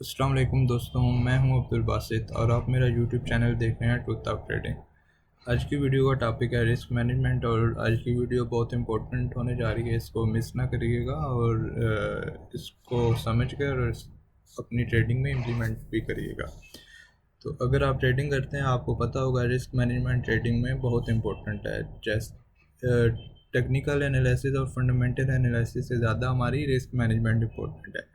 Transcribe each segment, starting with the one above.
अस्सलाम वालेकुम दोस्तों, मैं हूं अब्दुल बासित और आप मेरा यूट्यूब चैनल देख रहे हैं ट्रुथ ऑफ ट्रेडिंग। आज की वीडियो का टॉपिक है रिस्क मैनेजमेंट और आज की वीडियो बहुत इंपॉर्टेंट होने जा रही है। इसको मिस ना करिएगा और इसको समझ कर अपनी ट्रेडिंग में इम्प्लीमेंट भी करिएगा। तो अगर आप ट्रेडिंग करते हैं आपको पता होगा रिस्क मैनेजमेंट ट्रेडिंग में बहुत इंपॉर्टेंट है। जैसे टेक्निकल एनालिसिस और फंडामेंटल एनालिसिस से ज़्यादा हमारी रिस्क मैनेजमेंट इंपॉर्टेंट है।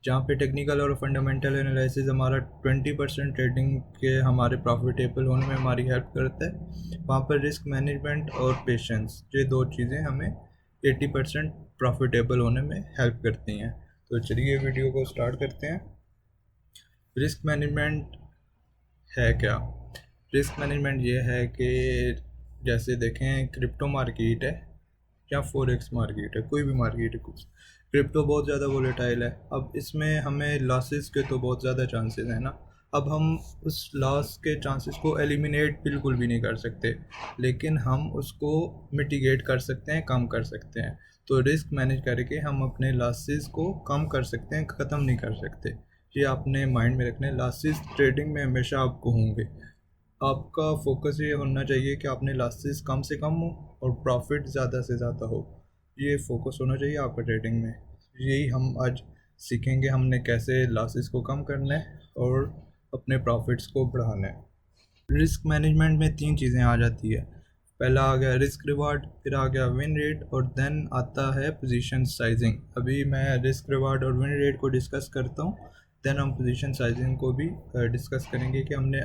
जहाँ पे टेक्निकल और फंडामेंटल एनालिसिस हमारा 20% ट्रेडिंग के हमारे प्रॉफिटेबल होने में हमारी हेल्प करता है, वहाँ पर रिस्क मैनेजमेंट और पेशेंस ये दो चीज़ें हमें 80% प्रॉफिटेबल होने में हेल्प करती हैं। तो चलिए वीडियो को स्टार्ट करते हैं। रिस्क मैनेजमेंट है क्या? रिस्क मैनेजमेंट ये है कि जैसे देखें क्रिप्टो मार्केट है या फॉरेक्स मार्केट है, कोई भी मार्केट है, कुछ क्रिप्टो बहुत ज़्यादा वोलेटाइल है। अब इसमें हमें लॉसेस के तो बहुत ज़्यादा चांसेस हैं ना। अब हम उस लॉस के चांसेस को एलिमिनेट बिल्कुल भी नहीं कर सकते, लेकिन हम उसको मिटिगेट कर सकते हैं, कम कर सकते हैं। तो रिस्क मैनेज करके हम अपने लॉसेस को कम कर सकते हैं, ख़त्म नहीं कर सकते। ये आपने माइंड में रखना है। लॉसेस ट्रेडिंग में हमेशा आपको होंगे। आपका फोकस ये होना चाहिए कि आपने लॉसेस कम से कम हो और प्रॉफिट ज़्यादा से ज़्यादा हो। ये फोकस होना चाहिए आपका ट्रेडिंग में। यही हम आज सीखेंगे, हमने कैसे लॉसेस को कम करना है और अपने प्रॉफिट्स को बढ़ाना है। रिस्क मैनेजमेंट में तीन चीज़ें आ जाती है। पहला आ गया रिस्क रिवार्ड, फिर आ गया विन रेट और देन आता है पोजीशन साइजिंग। अभी मैं रिस्क रिवार्ड और विन रेट को डिस्कस करता हूँ, देन हम पोजीशन साइजिंग को भी डिस्कस करेंगे कि हमने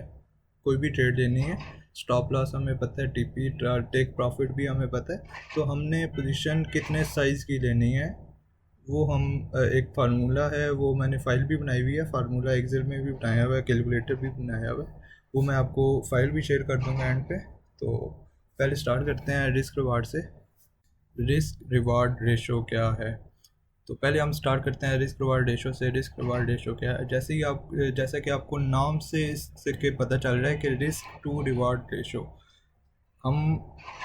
कोई भी ट्रेड लेनी है। स्टॉप लॉस हमें पता है, टीपी टेक प्रॉफिट भी हमें पता है, तो हमने पोजीशन कितने साइज़ की लेनी है वो हम एक फार्मूला है, वो मैंने फ़ाइल भी बनाई हुई है, फार्मूला एक्सेल में भी बनाया हुआ है, कैलकुलेटर भी बनाया हुआ है, वो मैं आपको फ़ाइल भी शेयर कर दूंगा एंड पे। तो पहले स्टार्ट करते हैं रिस्क रिवार्ड से। रिस्क रिवार्ड रेशो क्या है? तो पहले हम स्टार्ट करते हैं रिस्क रिवार्ड रेशो से। रिस्क रिवार्ड रेशो क्या है? जैसा कि आपको नाम से इससे के पता चल रहा है कि रिस्क टू रिवार्ड रेशो। हम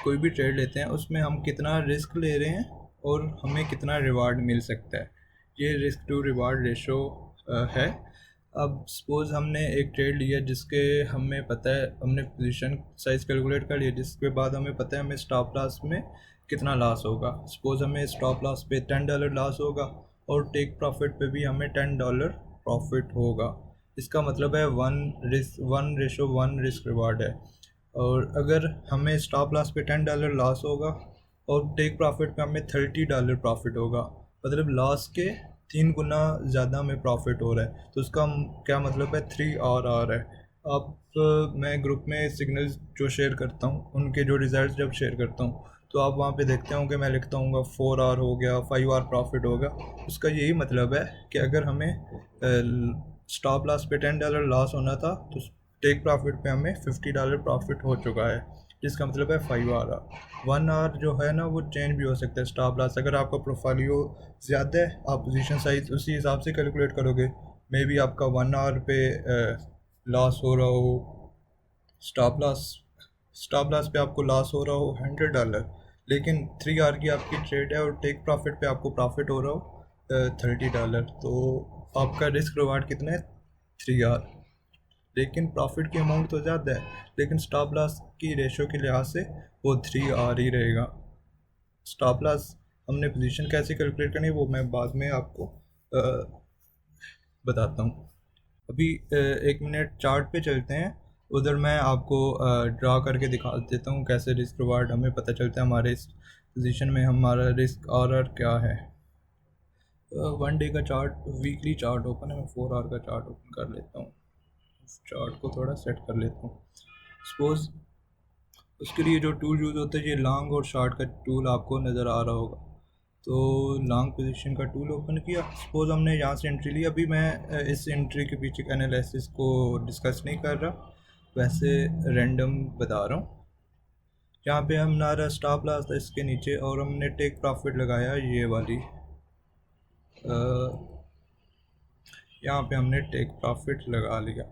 कोई भी ट्रेड लेते हैं उसमें हम कितना रिस्क ले रहे हैं और हमें कितना रिवार्ड मिल सकता है, ये रिस्क टू रिवार्ड रेशो है। अब सपोज़ हमने एक ट्रेड लिया जिसके हमें पता है, हमने पोजीशन साइज कैलकुलेट कर लिया, जिसके बाद हमें पता है हमें स्टॉप लॉस में कितना लॉस होगा। सपोज़ हमें स्टॉप लॉस पे $10 लॉस होगा और टेक प्रॉफिट पे भी हमें $10 प्रॉफिट होगा। इसका मतलब है one ratio one risk reward है। और अगर हमें स्टॉप लॉस पे $10 लॉस होगा और टेक प्रॉफिट पे हमें $30 प्रॉफिट होगा, मतलब लॉस के 3 गुना ज़्यादा हमें प्रॉफिट हो रहा है। तो उसका क्या मतलब है? 3 RR है। अब मैं ग्रुप में सिग्नल्स जो शेयर करता हूँ उनके जो रिज़ल्ट जब शेयर करता हूँ तो आप वहाँ पे देखते होंगे मैं लिखता हूँ 4R हो गया, 5R प्रॉफिट होगा। उसका यही मतलब है कि अगर हमें स्टॉप लॉस पे $10 लॉस होना था तो टेक प्रॉफिट पे हमें $50 प्रॉफिट हो चुका है, जिसका मतलब है 5R। 1R जो है ना वो चेंज भी हो सकता है। स्टॉप लॉस अगर आपका प्रोफाइलियो ज़्यादा है आप पोजीशन साइज उसी हिसाब से कैलकुलेट करोगे। मे बी आपका 1R पे लॉस हो रहा हो, स्टॉप लॉस स्टॉप लॉस पे आपको लॉस हो रहा हो $100, लेकिन 3R की आपकी ट्रेड है और टेक प्रॉफिट पे आपको प्रॉफिट हो रहा हो $30, तो आपका रिस्क रिवार्ड कितना है? 3R। लेकिन प्रॉफिट की अमाउंट तो ज़्यादा है, लेकिन स्टॉप लॉस की रेशो के लिहाज से वो 3R ही रहेगा। स्टॉप लॉस हमने पोजीशन कैसे कैलकुलेट करनी है वो मैं बाद में आपको बताता हूँ। अभी 1 मिनट चार्ट पे चलते हैं, उधर मैं आपको ड्रा करके दिखा देता हूँ कैसे रिस्क रिवार्ड हमें पता चलता है हमारे इस पोजीशन में हमारा रिस्क RR क्या है। 1 डे का चार्ट, वीकली चार्ट ओपन है, मैं 4 आवर का चार्ट ओपन कर लेता हूँ, चार्ट को थोड़ा सेट कर लेता हूँ। सपोज़ उसके लिए जो टूल यूज़ होता है, ये लॉन्ग और शॉर्ट का टूल आपको नज़र आ रहा होगा। तो लॉन्ग पोजीशन का टूल ओपन किया, सपोज़ हमने यहाँ से एंट्री ली। अभी मैं इस एंट्री के पीछे का एनालिसिस को डिस्कस नहीं कर रहा, वैसे रैंडम बता रहा हूँ। यहाँ पे हमारा स्टॉप लॉस था इसके नीचे और हमने टेक प्रॉफिट लगाया ये वाली, यहाँ पे हमने टेक प्रॉफिट लगा लिया।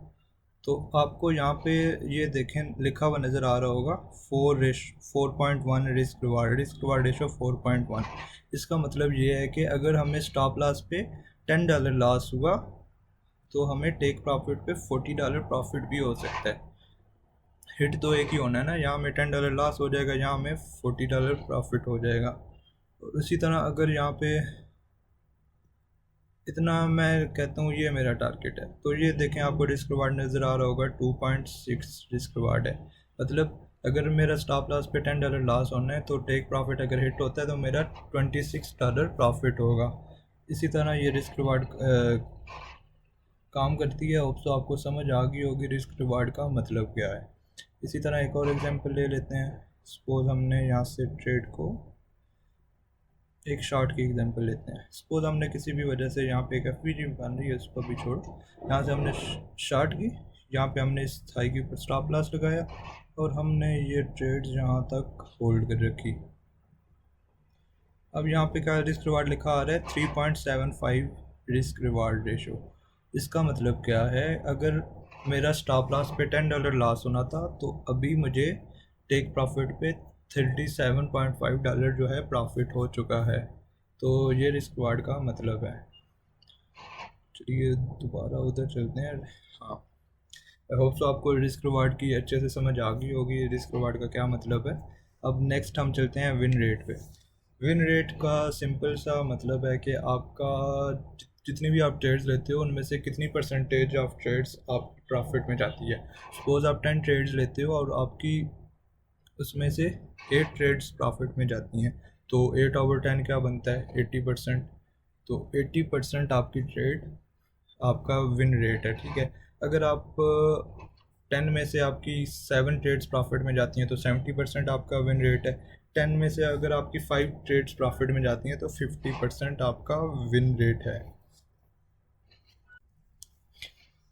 तो आपको यहाँ पे ये देखें लिखा हुआ नज़र आ रहा होगा 4:1 रिस्क रिवार्ड रेशो 4.1। इसका मतलब ये है कि अगर हमें स्टॉप लॉस पे $10 लॉस हुआ तो हमें टेक प्रॉफिट पे $40 प्रॉफिट भी हो सकता है। हिट तो एक ही होना है ना, यहाँ में $10 लॉस हो जाएगा, यहाँ में $40 प्रॉफिट हो जाएगा। और उसी तरह अगर यहाँ पे इतना मैं कहता हूँ ये मेरा टारगेट है, तो ये देखें आपको रिस्क रिवार्ड नज़र आ रहा होगा, 2.6 रिस्क रिवार्ड है। मतलब अगर मेरा स्टॉप लॉस पे $10 लॉस होना है तो टेक प्रॉफिट अगर हिट होता है तो मेरा $26 प्रॉफिट होगा। इसी तरह ये रिस्क रिवार्ड काम करती है। होप सो आपको समझ आ गई होगी रिस्क रिवार्ड का मतलब क्या है। इसी तरह एक और एग्जांपल ले लेते हैं। सपोज हमने यहाँ से ट्रेड को एक शॉर्ट की एग्जांपल लेते हैं। सपोज हमने किसी भी वजह से यहाँ पे एक एफवीजी बन रही है, उसको भी छोड़, यहाँ से हमने शॉर्ट की, यहाँ पे हमने इस हाई के ऊपर स्टॉप लॉस लगाया और हमने ये ट्रेड यहाँ तक होल्ड कर रखी। अब यहाँ पे क्या रिस्क रिवार्ड लिखा आ रहा है, 3.75 रिस्क रिवार्ड रेशो। इसका मतलब क्या है, अगर मेरा स्टॉप लॉस पे $10 लॉस होना था तो अभी मुझे टेक प्रॉफिट पे $37.5 जो है प्रॉफिट हो चुका है। तो ये रिस्क रिवार्ड का मतलब है। चलिए दोबारा उधर चलते हैं। हाँ, आई होप सो आपको रिस्क रिवार्ड की अच्छे से समझ आ गई होगी रिस्क रिवार्ड का क्या मतलब है। अब नेक्स्ट हम चलते हैं विन रेट पे। विन रेट का सिंपल सा मतलब है कि आपका जितनी भी आप ट्रेड्स लेते हो उनमें से कितनी परसेंटेज ऑफ ट्रेड्स आप प्रॉफिट में जाती है। सपोज आप 10 ट्रेड्स लेते हो और आपकी उसमें से 8 ट्रेड्स प्रॉफिट में जाती हैं, तो 8/10 क्या बनता है, 80%। तो 80% आपकी ट्रेड आपका विन रेट है, ठीक है। अगर आप 10 में से आपकी 7 ट्रेड्स प्रॉफिट में जाती हैं तो 70% आपका विन रेट है। 10 में से अगर आपकी 5 ट्रेड्स प्रॉफिट में जाती हैं तो 50% आपका विन रेट है।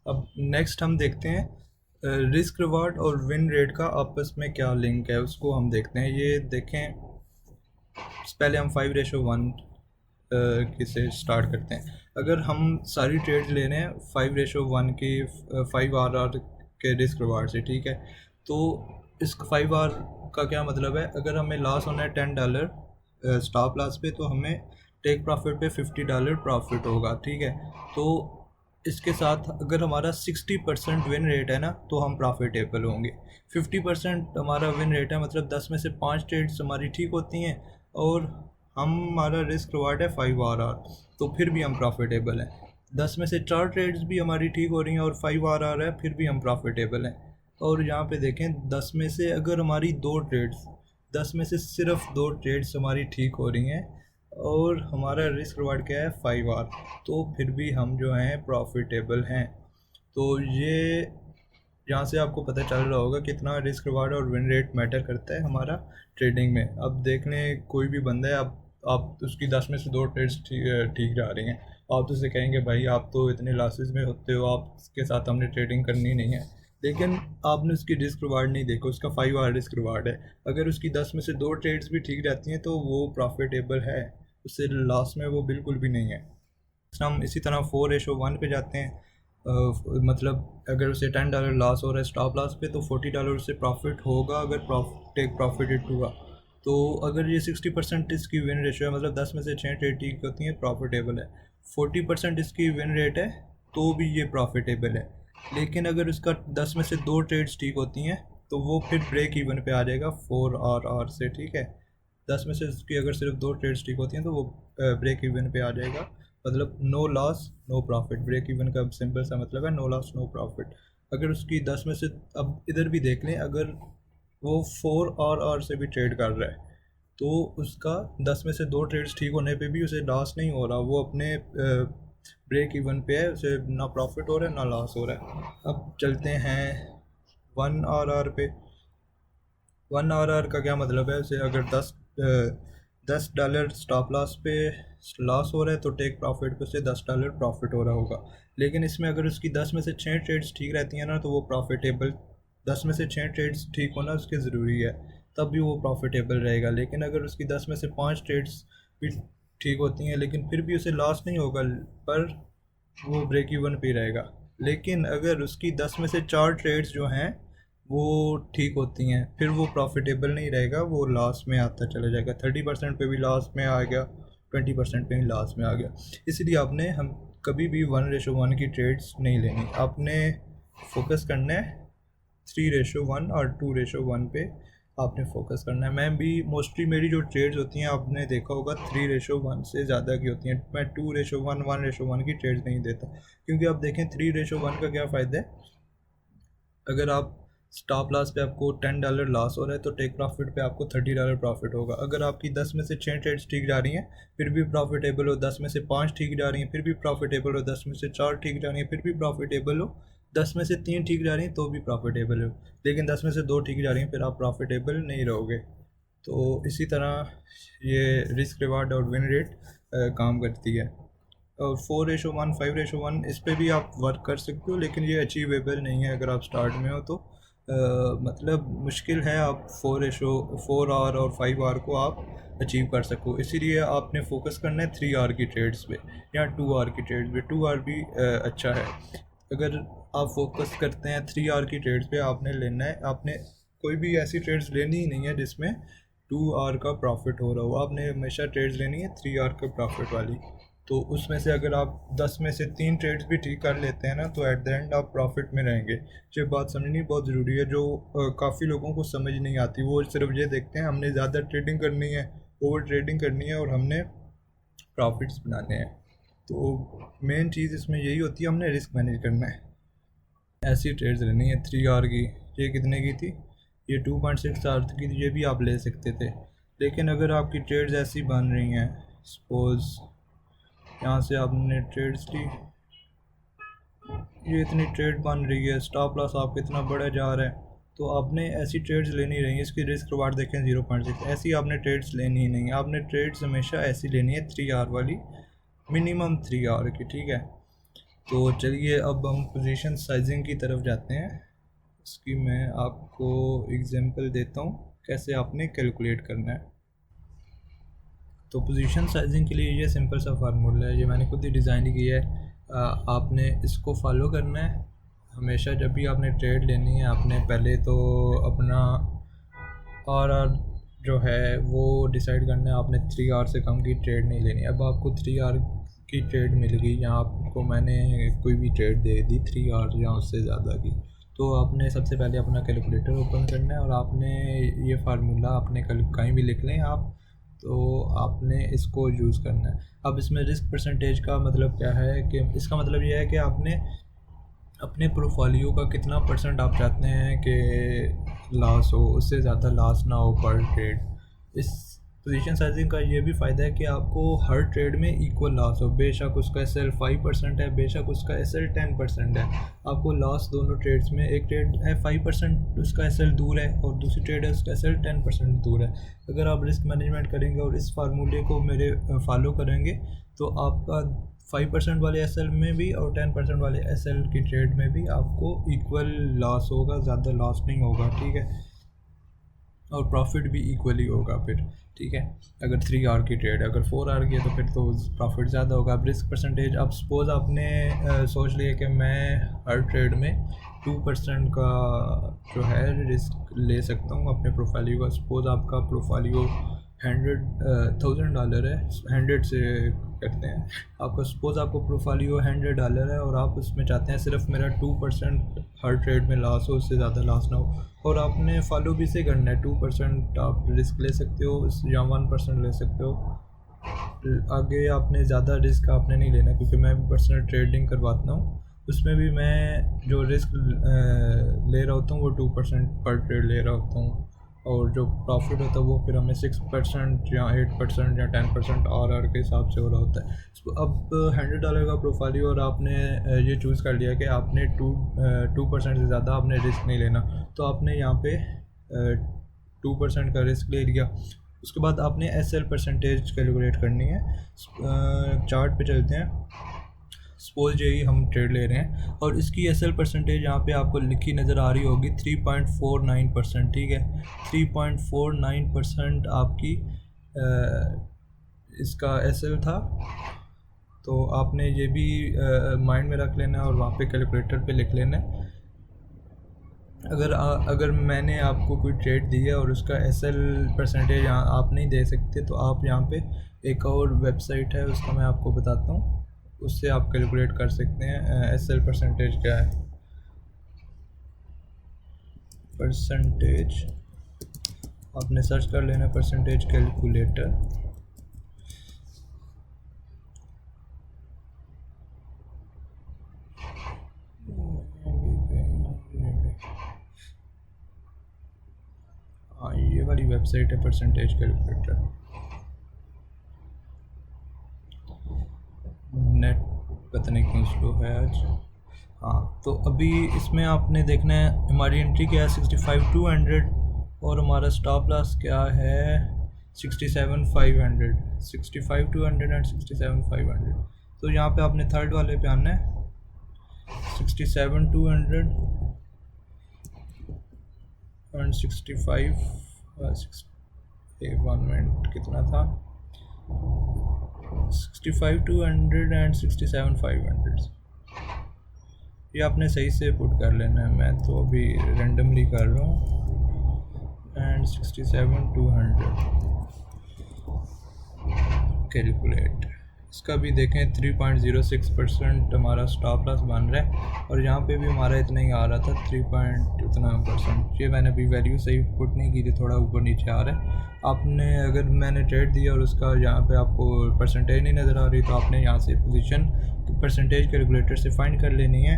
अब नेक्स्ट हम देखते हैं रिस्क रिवार्ड और विन रेट का आपस में क्या लिंक है, उसको हम देखते हैं। ये देखें, पहले हम 5:1 से स्टार्ट करते हैं। अगर हम सारी ट्रेड्स ले रहे हैं 5:1 की 5 RR के रिस्क रिवार्ड से, ठीक है, तो इस 5R का क्या मतलब है, अगर हमें लॉस होना है $10 स्टॉप लॉस पे तो हमें टेक प्रॉफिट पे $50 प्रॉफिट होगा, ठीक है। तो इसके साथ अगर हमारा 60% विन रेट है ना तो हम प्रॉफिटेबल होंगे। 50% हमारा विन रेट है, मतलब 10 में से 5 ट्रेड्स हमारी ठीक होती हैं और हमारा रिस्क रिवार्ड है 5RR, तो फिर भी हम प्रॉफिटेबल हैं। 10 में से 4 ट्रेड्स भी हमारी ठीक हो रही हैं और 5RR है, फिर भी हम प्रॉफिटेबल हैं। और यहाँ पे देखें 10 में से अगर हमारी 2 ट्रेड्स, 10 में से सिर्फ 2 ट्रेड्स हमारी ठीक हो रही हैं और हमारा रिस्क रिवार्ड क्या है 5R, तो फिर भी हम जो हैं प्रॉफिटेबल हैं। तो ये यहाँ से आपको पता चल रहा होगा कितना रिस्क रिवार्ड और विन रेट मैटर करता है हमारा ट्रेडिंग में। अब देख लें कोई भी बंदा है, आप उसकी 10 में से 2 ट्रेड्स ठीक जा रही हैं, आप तो उसे कहेंगे भाई आप तो इतने लॉसेस में होते हो, आपके साथ हमने ट्रेडिंग करनी नहीं है। लेकिन आपने उसकी रिस्क रिवार्ड नहीं देखा, उसका 5R रिस्क रिवार्ड है। अगर उसकी 10 में से 2 ट्रेड्स भी ठीक रहती हैं तो वो प्रॉफिटेबल है, उससे लॉस में वो बिल्कुल भी नहीं है। हम इसी तरह 4:1 पे जाते हैं। मतलब अगर उसे $10 लॉस हो रहा है स्टॉप लॉस पे तो $40 उससे प्रॉफिट होगा अगर टेक प्रॉफिट हिट हुआ। तो अगर ये 60% इसकी विन रेशो है, मतलब 10 में से 6 ट्रेड ठीक होती हैं, प्रॉफिटेबल है। 40% इसकी विन रेट है तो भी ये प्रॉफिटेबल है। लेकिन अगर उसका 10 में से 2 ट्रेड्स ठीक होती हैं तो वो फिर ब्रेक इवन पे आ जाएगा 4RR से, ठीक है। 10 में से उसकी अगर सिर्फ 2 ट्रेड्स ठीक होती हैं तो वो ब्रेक इवन पे आ जाएगा, मतलब no loss no profit. Break even का सिंपल सा मतलब है नो लॉस नो प्रॉफिट। अगर उसकी 10 में से, अब इधर भी देख लें, अगर वो 4RR से भी ट्रेड कर रहा है तो उसका 10 में से 2 ट्रेड्स ठीक होने पे भी उसे लॉस नहीं हो रहा, वो अपने ब्रेक इवन पे है, उसे ना प्रॉफिट हो रहा है ना लॉस हो रहा है। अब चलते हैं 1RR पे। 1RR का क्या मतलब है, उसे अगर $10 स्टॉप लॉस पे लॉस हो रहा है तो टेक प्रॉफिट पे उसे $10 प्रॉफिट हो रहा होगा। लेकिन इसमें अगर उसकी 10 में से 6 ट्रेड्स ठीक रहती हैं ना तो वो प्रॉफिटेबल, 10 में से 6 ट्रेड्स ठीक होना उसके ज़रूरी है, तब भी वो प्रॉफिटेबल रहेगा। लेकिन अगर उसकी 10 में से 5 ट्रेड्स भी ठीक होती हैं लेकिन फिर भी उसे लॉस नहीं होगा, पर वो ब्रेक इवन पे रहेगा। लेकिन अगर उसकी 10 में से 4 ट्रेड्स जो हैं वो ठीक होती हैं, फिर वो प्रॉफिटेबल नहीं रहेगा, वो लॉस में आता चला जाएगा। 30% पे भी लॉस में आ गया, 20% कहीं लॉस में आ गया। इसलिए आपने हम कभी भी 1:1 की ट्रेड्स नहीं लेनी, आपने फोकस करना है 3:1 और 2:1 पे आपने फोकस करना है। मैं भी मोस्टली मेरी जो ट्रेड्स होती हैं आपने देखा होगा 3:1 से ज़्यादा की होती हैं। मैं 2:1 1:1 की ट्रेड्स नहीं देता, क्योंकि आप देखें 3:1 का क्या फ़ायदा है। अगर आप स्टॉप लॉस पे आपको $10 लॉस हो रहा है तो टेक प्रॉफिट पे आपको $30 प्रॉफिट होगा। अगर आपकी 10 में से 6 ट्रेड्स ठीक जा रही हैं फिर भी प्रॉफिटेबल हो, 10 में से 5 ठीक जा रही हैं फिर भी प्रॉफिटेबल हो, 10 में से 4 ठीक जा रही हैं फिर भी प्रॉफिटेबल हो, 10 में से 3 ठीक जा रही हैं तो भी प्रॉफिटेबल हो, लेकिन 10 में से 2 ठीक जा रही हैं फिर आप प्रॉफिटेबल नहीं रहोगे। तो इसी तरह ये रिस्क रिवार्ड और विन रेट काम करती है। और 4:1 5:1 इस पे भी आप वर्क कर सकते हो, लेकिन ये अचीवेबल नहीं है अगर आप स्टार्ट में हो तो। मतलब मुश्किल है आप 4 आवर और 5 आवर को आप अचीव कर सको। इसीलिए आपने फोकस करना है 3 आवर की ट्रेड्स पे या 2 आवर की ट्रेड्स पे। 2 आवर भी अच्छा है। अगर आप फोकस करते हैं 3 आवर की ट्रेड्स पे, आपने लेना है, आपने कोई भी ऐसी ट्रेड्स लेनी ही नहीं है जिसमें 2 आवर का प्रॉफिट हो रहा हो। आपने हमेशा ट्रेड्स लेनी है 3 आवर का प्रॉफिट वाली। तो उसमें से अगर आप 10 में से 3 ट्रेड्स भी ठीक कर लेते हैं ना तो एट द एंड आप प्रॉफिट में रहेंगे। ये बात समझनी बहुत ज़रूरी है, जो काफ़ी लोगों को समझ नहीं आती। वो सिर्फ ये देखते हैं हमने ज़्यादा ट्रेडिंग करनी है, ओवर ट्रेडिंग करनी है और हमने प्रॉफिट्स बनाने हैं। तो मेन चीज़ इसमें यही होती है, हमने रिस्क मैनेज करना है। ऐसी ट्रेड्स लेनी है 3 आवर की। ये कितने की थी? ये 2.6 आवर की थी, ये भी आप ले सकते थे। लेकिन अगर आपकी ट्रेड्स ऐसी बन रही हैं, सपोज़ यहाँ से आपने ट्रेड्स ली, ये इतनी ट्रेड बन रही है, स्टॉप लॉस आपका इतना बड़ा जा रहा है, तो आपने ऐसी ट्रेड्स लेनी रही। इसकी रिस्क रिवार्ड देखें 0.6। ऐसी आपने ट्रेड्स लेनी ही नहीं है। आपने ट्रेड्स हमेशा ऐसी लेनी है 3 आवर वाली, मिनिमम 3 आवर की, ठीक है। तो चलिए अब हम पोजीशन साइजिंग की तरफ जाते हैं। इसकी मैं आपको एग्जांपल देता हूँ कैसे आपने कैलकुलेट करना है। तो पोजीशन साइजिंग के लिए ये सिंपल सा फार्मूला है, ये मैंने खुद ही डिज़ाइन किया है। आपने इसको फॉलो करना है हमेशा। जब भी आपने ट्रेड लेनी है, आपने पहले तो अपना आर जो है वो डिसाइड करना है। आपने 3 आवर से कम की ट्रेड नहीं लेनी। अब आपको 3 आवर की ट्रेड मिल गई, या आपको मैंने कोई भी ट्रेड दे दी 3 आवर या उससे ज़्यादा की, तो आपने सबसे पहले अपना कैलकुलेटर ओपन करना है और आपने ये फार्मूला अपने कहीं भी लिख लें आप, तो आपने इसको यूज़ करना है। अब इसमें रिस्क परसेंटेज का मतलब क्या है कि इसका मतलब ये है कि आपने अपने पोर्टफोलियो का कितना परसेंट आप चाहते हैं कि लॉस हो, उससे ज़्यादा लॉस ना हो पर ट्रेड। इस पोजीशन साइजिंग का ये भी फ़ायदा है कि आपको हर ट्रेड में इक्वल लॉस हो। बेशक उसका SL 5% है, बेशक उसका SL 10% है, आपको लॉस दोनों ट्रेड्स में, एक ट्रेड है 5% उसका SL दूर है और दूसरी ट्रेड है उसका SL 10% दूर है। अगर आप रिस्क मैनेजमेंट करेंगे और इस फार्मूले को मेरे फॉलो करेंगे तो आपका 5% वाले SL में भी और 10% वाले SL की ट्रेड में भी आपको इक्वल लॉस होगा, ज़्यादा लॉस नहीं होगा, ठीक है। और प्रॉफिट भी इक्वली होगा फिर, ठीक है। अगर 3 आवर की ट्रेड है, अगर 4 आवर की है तो फिर तो प्रॉफिट ज़्यादा होगा। अब रिस्क परसेंटेज, अब सपोज़ आपने सोच लिया कि मैं हर ट्रेड में 2% का जो है रिस्क ले सकता हूँ अपने प्रोफाइलियो का। सपोज़ आपका प्रोफाइलियो $100,000 है, 100 से करते हैं आपका। सपोज़ आपको प्रोफाइलियो $100 है और आप उसमें चाहते हैं सिर्फ मेरा 2% हर ट्रेड में लॉस हो, उससे ज़्यादा लॉस ना हो, और आपने फॉलो भी से करना है। 2% आप रिस्क ले सकते हो या 1% ले सकते हो। आगे आपने ज़्यादा रिस्क आपने नहीं लेना, क्योंकि मैं पर्सनल ट्रेडिंग करवाता हूँ, उसमें भी मैं जो रिस्क ले रहा होता हूँ वो 2% पर ट्रेड ले रहा होता हूँ, और जो प्रॉफिट होता है वो फिर हमें 6% या 8% या 10% आर के हिसाब से हो रहा होता है। तो अब $100 का प्रोफाइलियो और आपने ये चूज़ कर लिया कि आपने 2% से ज़्यादा आपने रिस्क नहीं लेना, तो आपने यहाँ पे 2% का रिस्क ले लिया। उसके बाद आपने SL परसेंटेज कैलकुलेट करनी है। चार्ट पे चलते हैं। सपोज यही हम ट्रेड ले रहे हैं और इसकी SL परसेंटेज यहाँ पे आपको लिखी नज़र आ रही होगी 3.49%, ठीक है। 3.49% आपकी इसका SL था, तो आपने ये भी माइंड में रख लेना है और वहाँ पे कैलकुलेटर पे लिख लेना है। अगर मैंने आपको कोई ट्रेड दी है और उसका एसएल परसेंटेज आप नहीं दे सकते, तो आप यहाँ पे एक और वेबसाइट है, उसका मैं आपको बताता हूँ, उससे आप कैलकुलेट कर सकते हैं एसएल परसेंटेज क्या है। परसेंटेज आपने सर्च कर लेना, परसेंटेज कैलकुलेटर। हाँ, ये वाली वेबसाइट है परसेंटेज कैलकुलेटर। नेट पता नहीं क्यों स्लो है आज। हाँ, तो अभी इसमें आपने देखना है हमारी एंट्री क्या है 65,200 और हमारा स्टॉप लॉस क्या है 67,500। 65,200 एंड 67,500। तो यहाँ पे आपने थर्ड वाले पे आना है 67,200 एंड 65 1 मिनट कितना था 65,200 एंड 67,500। ये आपने सही से पुट कर लेना है, मैं तो अभी रेंडमली कर रहा हूँ। एंड 67,200 कैलकुलेट, इसका भी देखें 3.06% हमारा स्टॉप लॉस बन रहा है और यहाँ पे भी हमारा इतना ही आ रहा था 3.% ये मैंने अभी वैल्यू सही पुट नहीं की थी, थोड़ा ऊपर नीचे आ रहा है। आपने अगर मैंने ट्रेड दिया और उसका यहाँ पे आपको परसेंटेज नहीं नज़र आ रही, तो आपने यहाँ से पोजीशन परसेंटेज कैलकुलेटर से फाइंड कर लेनी है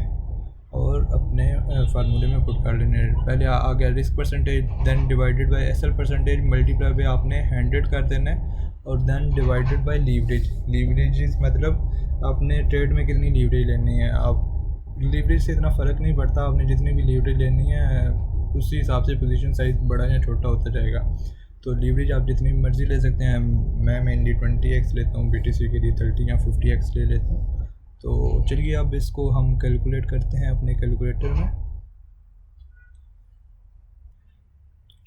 और अपने फार्मूले में पुट कर लेने। पहले आ गया risk percentage, then divided by SL percentage, multiply by आपने 100 कर देना है और then divided by leverage. Leverage मतलब आपने ट्रेड में कितनी लीवरेज लेनी है। आप लीवरेज से इतना फ़र्क नहीं पड़ता, आपने जितनी भी लीवरेज लेनी है उसी हिसाब से पोजीशन साइज बड़ा या छोटा होता जाएगा। तो लीवरेज आप जितनी मर्ज़ी ले सकते हैं। मैं मेनली 20x लेता हूँ, BTC के लिए 30 या 50x ले लेता हूँ। तो चलिए अब इसको हम कैलकुलेट करते हैं अपने कैलकुलेटर में।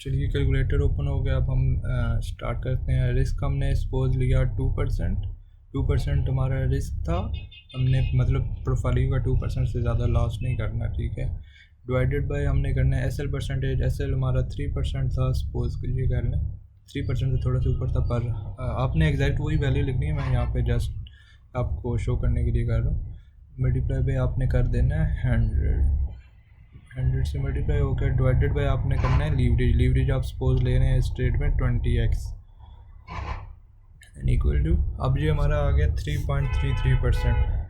चलिए कैलकुलेटर ओपन हो गया, अब हम स्टार्ट करते हैं। रिस्क हमने सपोज लिया 2% हमारा रिस्क था। हमने मतलब प्रोफाइलिंग का 2% से ज़्यादा लॉस नहीं करना, ठीक है। डिवाइडेड बाय हमने करना है एसएल परसेंटेज। एसएल हमारा 3% था, सपोज ये कर लें 3% से थोड़ा सा ऊपर था, पर आपने एग्जैक्ट वही वैल्यू लिखनी है, मैं यहाँ पे जस्ट आपको शो करने के लिए कर रहा हूँ। मल्टीप्लाई बाय आपने कर देना है 100 से मल्टीप्लाई हो गया। डिवाइडेड बाय आपने करना है लीवरेज। लीवरेज आप सपोज ले रहे हैं स्ट्रेट में 20x इक्वल टू, अब ये हमारा आ गया 3.33%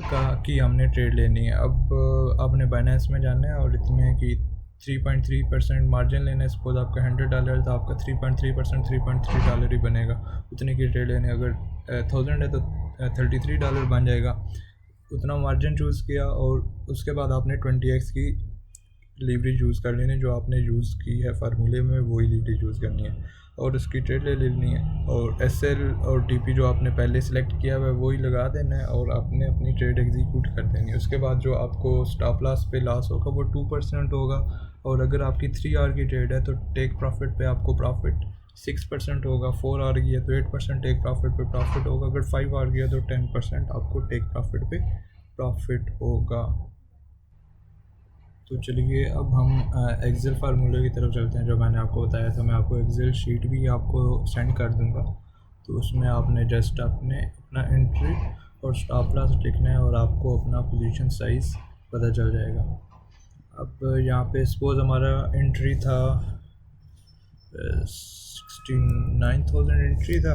का की हमने ट्रेड लेनी है। अब आपने बाइनेंस में जाना है और इतने की 3.3% मार्जिन लेना है। सपोज आपका $100 था, आपका 3.3% $3.3 ही बनेगा। उतने की ट्रेड लेने, अगर 1000 है तो $33 बन जाएगा। उतना मार्जिन चूज़ किया और उसके बाद आपने 20x की लीवरेज यूज़ कर लेनी, जो आपने यूज़ की है फार्मूले में वही लीवरेज यूज़ करनी है और उसकी ट्रेड ले लेनी है। और एसएल और टीपी जो आपने पहले सिलेक्ट किया हुआ है वही लगा देना है और आपने अपनी ट्रेड एग्जीक्यूट कर देनी है। उसके बाद जो आपको स्टॉप लॉस पे लॉस होगा वो 2% होगा और अगर आपकी 3 आवर की ट्रेड है तो टेक प्रॉफिट पे आपको प्रॉफिट 6% होगा। 4 आवर की है तो 8% टेक प्रॉफिट पे प्रॉफिट होगा। अगर 5 आवर की है तो 10% आपको टेक प्रॉफिट पे प्रॉफिट होगा। तो चलिए अब हम एक्सेल फार्मूले की तरफ चलते हैं, जो मैंने आपको बताया था। मैं आपको एक्सेल शीट भी आपको सेंड कर दूंगा, तो उसमें आपने जस्ट अपने अपना एंट्री और स्टॉप लॉस लिखना है और आपको अपना पोजीशन साइज़ पता चल जाएगा। अब यहाँ पे सपोज हमारा एंट्री था 69,000 एंट्री था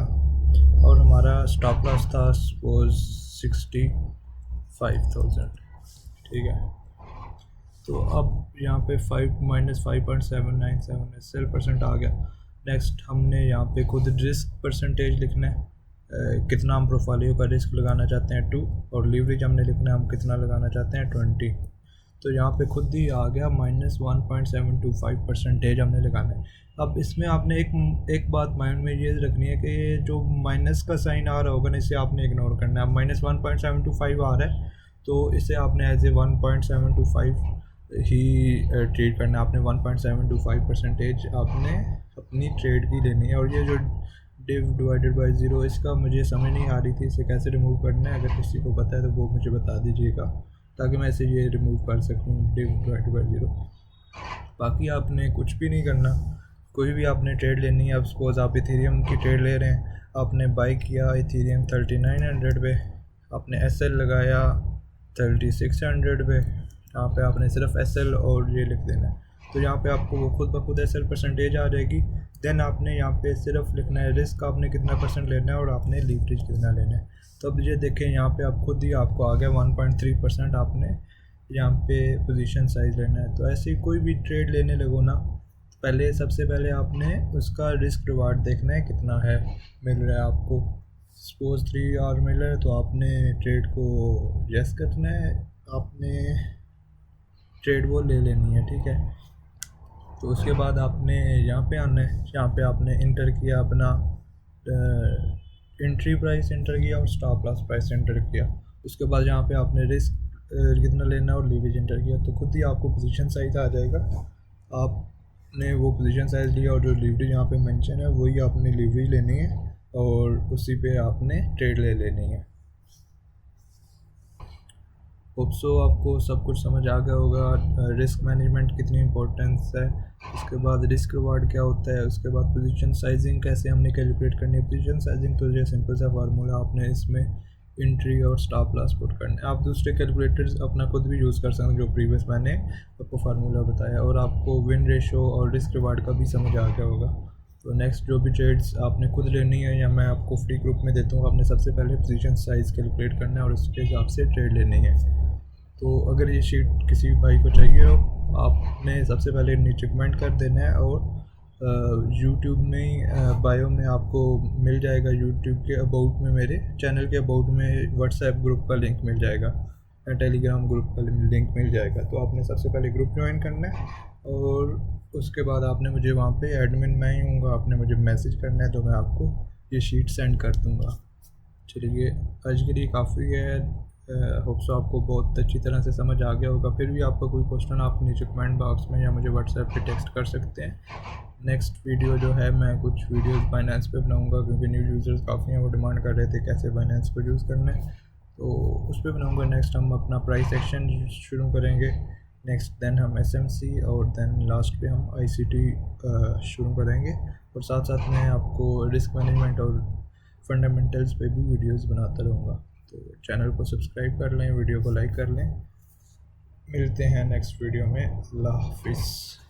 और हमारा स्टॉप लॉस था सपोज 65,000, ठीक है। तो अब यहाँ पे 5-5.797 एसएल परसेंट आ गया। नेक्स्ट हमने यहाँ पे खुद रिस्क परसेंटेज लिखना है, कितना हम प्रोफाइलियो का रिस्क लगाना चाहते हैं 2, और लीवरेज हमने लिखना है हम कितना लगाना चाहते हैं 20। तो यहाँ पे खुद ही आ गया -1.725% हमने लगाना है। अब इसमें आपने एक बात माइंड में ये रखनी है कि जो माइनस का साइन आ रहा होगा ना, इसे आपने इग्नोर करना है। अब -1.725 आ रहा है तो इसे आपने एज ए 1.725 ही ट्रेड करना है। आपने 1.725% आपने अपनी ट्रेड की लेनी है। और ये जो डिव डिवाइडेड बाय ज़ीरो, इसका मुझे समझ नहीं आ रही थी, इसे कैसे रिमूव करना है। अगर किसी को पता है तो वो मुझे बता दीजिएगा ताकि मैं इसे ये रिमूव कर सकूँ, डिव डिवाइडेड बाय ज़ीरो। बाकी आपने कुछ भी नहीं करना, कोई भी आपने ट्रेड लेनी है। अब सपोज़ आप इथेरियम की ट्रेड ले रहे हैं, आपने बाई किया इथेरियम 3900 पे, आपने एसएल लगाया 3600 पे, यहाँ पे आपने सिर्फ एसएल और ये लिख देना है, तो यहाँ पे आपको वो खुद ब खुद एसएल परसेंटेज आ जाएगी। देन आपने यहाँ पे सिर्फ लिखना है रिस्क आपने कितना परसेंट लेना है और आपने लीवरेज कितना लेना है। तो अब ये देखें यहाँ पे आप खुद ही आपको आ गया 1.3% आपने यहाँ पे पोजीशन साइज लेना है। तो ऐसे ही कोई भी ट्रेड लेने लगो ना, पहले सबसे पहले आपने उसका रिस्क रिवार्ड देखना है कितना है मिल रहा है आपको। सपोज 3 आवर मिल रहा है तो आपने ट्रेड को यस करना है, आपने ट्रेड वो ले लेनी है, ठीक है। तो उसके बाद आपने यहाँ पे आना है, यहाँ पे आपने इंटर किया अपना एंट्री प्राइस इंटर किया और स्टॉप लॉस प्राइस इंटर किया। उसके बाद यहाँ पे आपने रिस्क कितना लेना है और लीवरेज इंटर किया, तो खुद ही आपको पोजीशन साइज आ जाएगा। आपने वो पोजीशन साइज लिया और जो लीवरेज यहाँ पे मेंशन है वही आपने लीवरेज लेनी है और उसी पे आपने ट्रेड ले लेनी है। होप सो आपको सब कुछ समझ आ गया होगा, रिस्क मैनेजमेंट कितनी इंपॉर्टेंस है, उसके बाद रिस्क रिवार्ड क्या होता है, उसके बाद पोजीशन साइजिंग कैसे हमने कैलकुलेट करनी है। पोजीशन साइजिंग तो ये सिंपल सा फार्मूला, आपने इसमें एंट्री और स्टॉप लॉस पुट करना है। आप दूसरे कैलकुलेटर्स अपना खुद भी यूज़ कर सकते हैं जो प्रीवियस मैंने आपको फार्मूला बताया, और आपको विन रेशो और रिस्क रिवार्ड का भी समझ आ गया होगा। तो नेक्स्ट जो भी ट्रेड्स आपने खुद लेनी है या मैं आपको फ्री ग्रुप में देता हूँ, आपने सबसे पहले पोजीशन साइज़ कैलकुलेट करना है और उसके हिसाब से ट्रेड लेनी है। तो अगर ये शीट किसी भाई को चाहिए हो, आपने सबसे पहले नीचे कमेंट कर देना है और यूट्यूब में बायो में आपको मिल जाएगा, यूट्यूब के अबाउट में मेरे चैनल के अबाउट में व्हाट्सएप ग्रुप का लिंक मिल जाएगा या टेलीग्राम ग्रुप का लिंक मिल जाएगा। तो आपने सबसे पहले ग्रुप ज्वाइन करना है और उसके बाद आपने मुझे वहाँ पे एडमिन मैं ही हूँगा, आपने मुझे मैसेज करना है तो मैं आपको ये शीट सेंड कर दूँगा। चलिए आज के लिए काफ़ी है, होप सो आपको बहुत अच्छी तरह से समझ आ गया होगा। फिर भी आपका कोई क्वेश्चन आप नीचे कमेंट बॉक्स में या मुझे व्हाट्सएप पे टेक्स्ट कर सकते हैं। नेक्स्ट वीडियो जो है मैं कुछ वीडियोस बाइनेंस पे बनाऊंगा क्योंकि न्यू यूज़र्स काफ़ी हैं, वो डिमांड कर रहे थे कैसे बाइनेंस को यूज़ करना है, तो उस पर बनाऊंगा। नेक्स्ट हम अपना प्राइस एक्शन शुरू करेंगे, नेक्स्ट देन हम एसएमसी और देन लास्ट पे हम आईसीटी शुरू करेंगे, और साथ साथ मैं आपको रिस्क मैनेजमेंट और फंडामेंटल्स पे भी वीडियोस बनाता रहूँगा। तो चैनल को सब्सक्राइब कर लें, वीडियो को लाइक कर लें। मिलते हैं नेक्स्ट वीडियो में। अल्लाह हाफिज़।